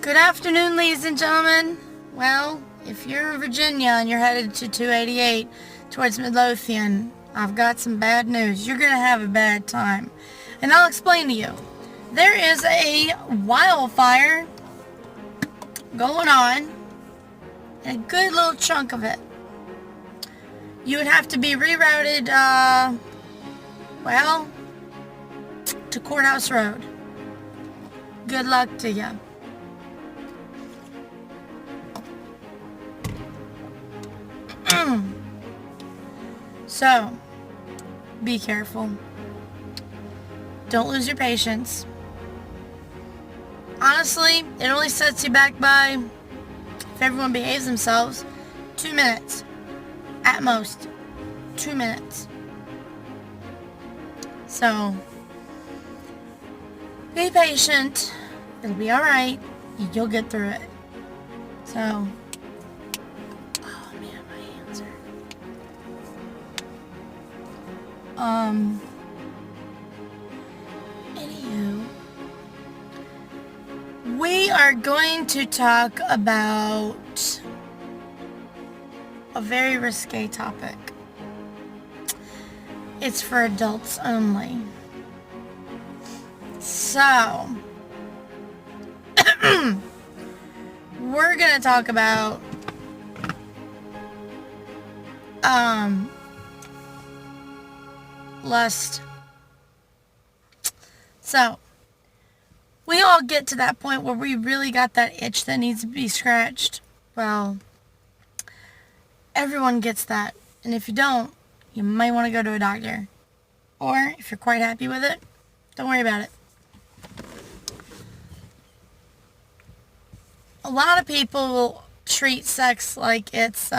Good afternoon, ladies and gentlemen. Well, if you're in Virginia and you're headed to 288 towards Midlothian, I've got some bad news. You're going to have a bad time. And I'll explain to you. There is a wildfire going on, and a good little chunk of it. You would have to be rerouted, to Courthouse Road. Good luck to you. So, be careful. Don't lose your patience. Honestly, it only sets you back by, if everyone behaves themselves, 2 minutes. At most. 2 minutes. So, be patient. It'll be alright. You'll get through it. So, oh man, my hands hurt. Anywho, we are going to talk about a very risque topic. It's for adults only. So, we're gonna talk about lust. So, we all get to that point where we really got that itch that needs to be scratched. Well, everyone gets that. And if you don't, you might want to go to a doctor. Or, if you're quite happy with it, don't worry about it. A lot of people treat sex like it's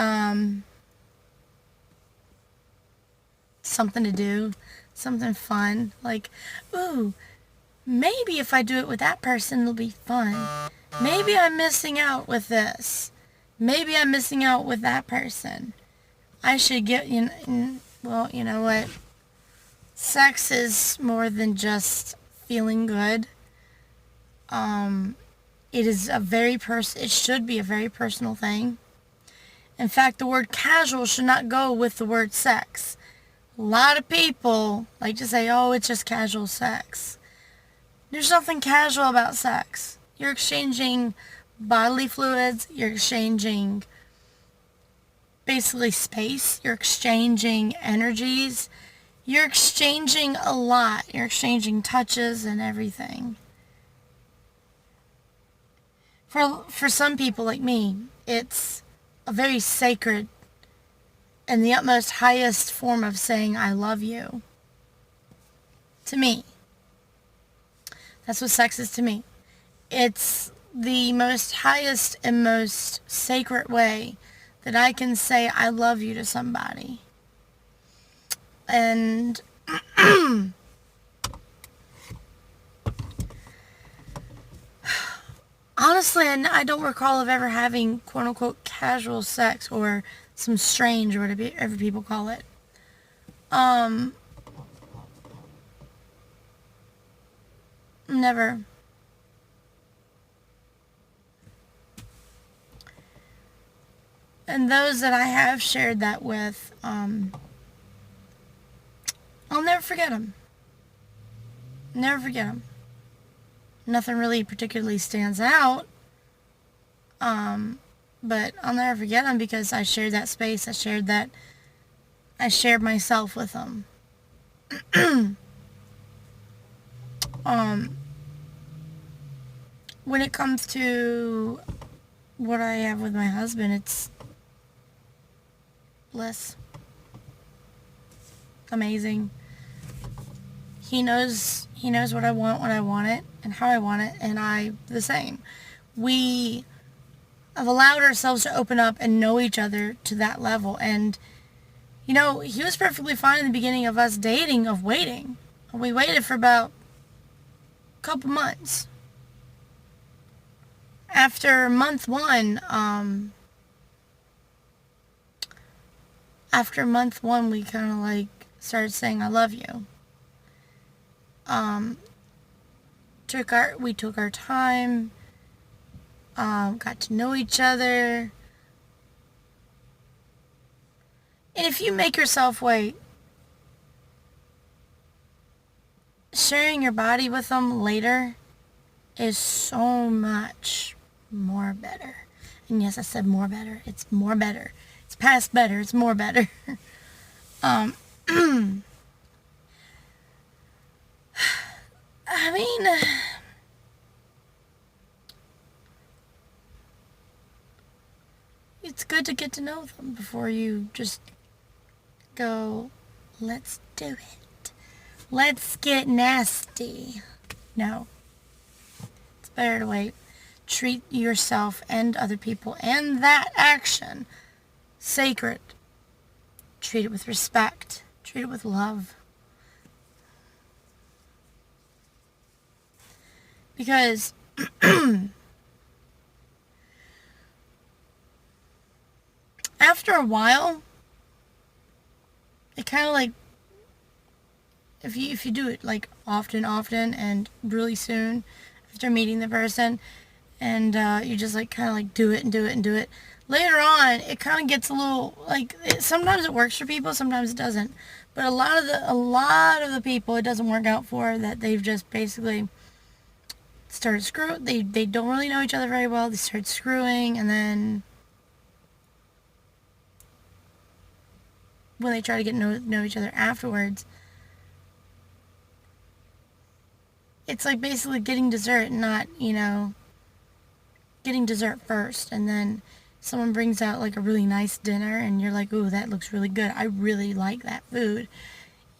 something to do, something fun. Like, ooh, maybe if I do it with that person, it'll be fun. Maybe I'm missing out with this. Maybe I'm missing out with that person. I should get, well, you know what? Sex is more than just feeling good. It is it should be a very personal thing. In fact, the word casual should not go with the word sex. A lot of people like to say, oh, it's just casual sex. There's nothing casual about sex. You're exchanging bodily fluids. You're exchanging basically space. You're exchanging energies. You're exchanging a lot. You're exchanging touches and everything. For some people like me, it's a very sacred and the utmost highest form of saying I love you. To me. That's what sex is to me. It's the most highest and most sacred way that I can say I love you to somebody. And honestly, I don't recall of ever having quote-unquote casual sex or some strange or whatever people call it. Never. And those that I have shared that with, I'll never forget them. Never forget them. Nothing really particularly stands out. But I'll never forget them because I shared that space. I shared myself with them. When it comes to what I have with my husband, it's bliss. Amazing. He knows what I want when I want it and how I want it, and I the same. We have allowed ourselves to open up and know each other to that level, and he was perfectly fine in the beginning of us dating, of waiting. We waited for about a couple months. After month one, we kind of like started saying I love you. We took our time. got to know each other. And if you make yourself wait, sharing your body with them later is so much more better. And yes, I said more better. It's more better. It's past better. It's more better. I mean, it's good to get to know them before you just go, let's do it. Let's get nasty. No. It's better to wait. Treat yourself and other people and that action sacred. Treat it with respect. Treat it with love. Because after a while, it kind of like, if you do it like often and really soon after meeting the person, and you just like kind of like do it, later on it kind of gets a little like, sometimes it works for people, sometimes it doesn't. But a lot of the people it doesn't work out for, that they've just basically started screwing. They don't really know each other very well. They start screwing, and then when they try to get know each other afterwards, it's like basically getting dessert, not, getting dessert first, and then someone brings out like a really nice dinner and you're like, ooh, that looks really good. I really like that food.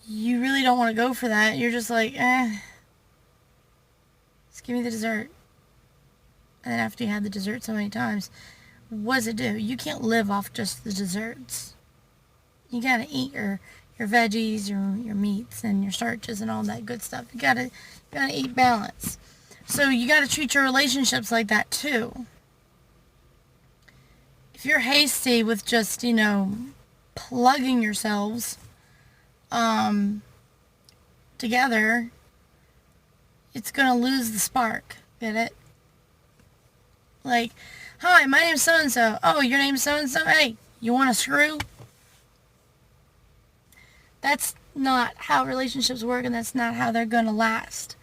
You really don't want to go for that. You're just like, just give me the dessert. And then after you had the dessert so many times, what does it do? You can't live off just the desserts. You gotta eat your veggies, your meats, and your starches and all that good stuff. You gotta eat balance. So you gotta treat your relationships like that too. If you're hasty with just, plugging yourselves together, it's gonna lose the spark. Get it? Like, hi, my name's so-and-so. Oh, your name's so-and-so? Hey, you want to screw? That's not how relationships work, and that's not how they're gonna last.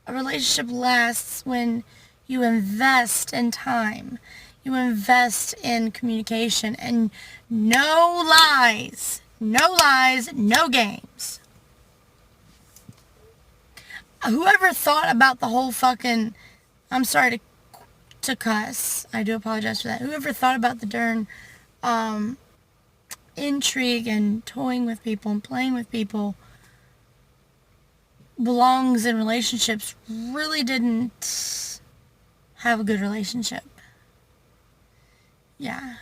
A relationship lasts when you invest in time. You invest in communication, and no lies, no games. Whoever thought about the whole fucking, I'm sorry to cuss, I do apologize for that. Whoever thought about the darn intrigue and toying with people and playing with people belongs in relationships really didn't have a good relationship. Yeah.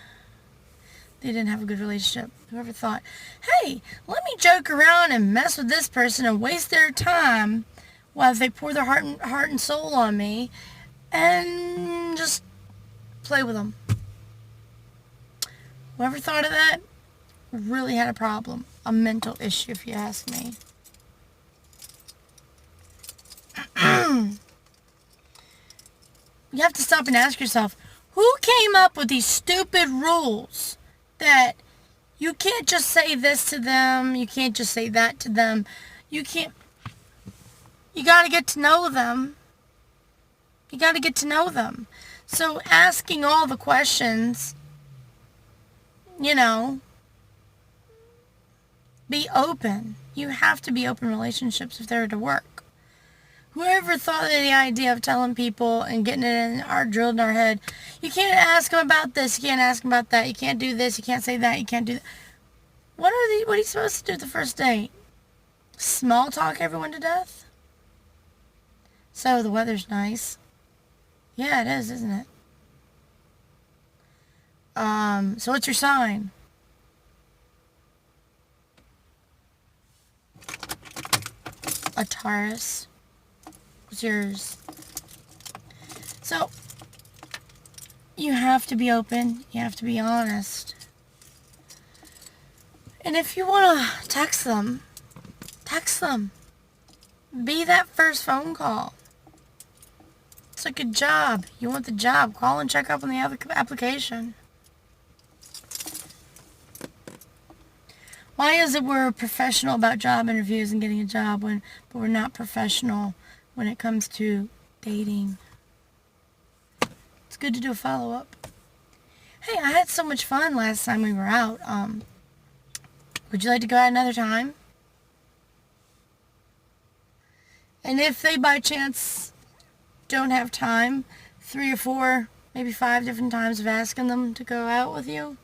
They didn't have a good relationship. Whoever thought, hey, let me joke around and mess with this person and waste their time while they pour their heart and soul on me and just play with them. Whoever thought of that really had a problem. A mental issue, if you ask me. You have to stop and ask yourself, who came up with these stupid rules that you can't just say this to them, you can't just say that to them, you gotta get to know them. You gotta get to know them. So asking all the questions, be open. You have to be open in relationships if they're to work. Whoever thought of the idea of telling people and getting it drilled in our head, you can't ask them about this, you can't ask them about that, you can't do this, you can't say that, you can't do that. What are you supposed to do the first date? Small talk everyone to death? So the weather's nice. Yeah, it is, isn't it? So what's your sign? A Taurus. What's yours? So, you have to be open. You have to be honest. And if you want to text them. Be that first phone call. It's like a job. You want the job. Call and check up on the application. Why is it we're professional about job interviews and getting a job but we're not professional when it comes to dating? It's good to do a follow-up. Hey, I had so much fun last time we were out. Would you like to go out another time? And if they by chance don't have time, 3 or 4, maybe 5 different times of asking them to go out with you,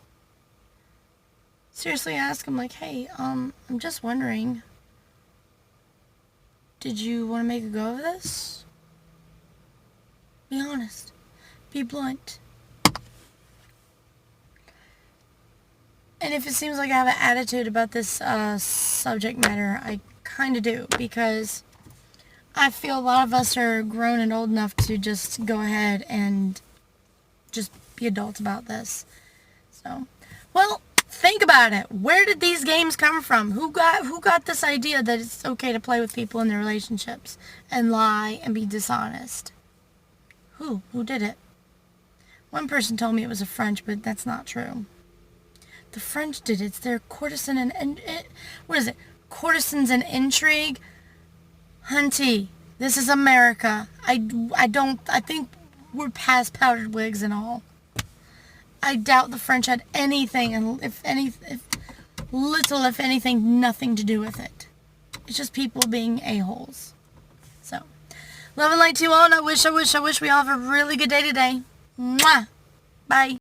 seriously ask them like, hey, I'm just wondering, did you want to make a go of this? Be honest. Be blunt. And if it seems like I have an attitude about this subject matter, I kind of do, because I feel a lot of us are grown and old enough to just go ahead and just be adults about this. So, well, think about it. Where did these games come from? Who got this idea that it's okay to play with people in their relationships and lie and be dishonest? Who did it? One person told me it was a French, but that's not true. The French did it. It's their courtesan and what is it? Courtesans and intrigue. Hunty, this is America. I think we're past powdered wigs and all. I doubt the French had anything, and if anything, nothing to do with it. It's just people being a-holes. So, love and light to you all, and I wish we all have a really good day today. Mwah! Bye.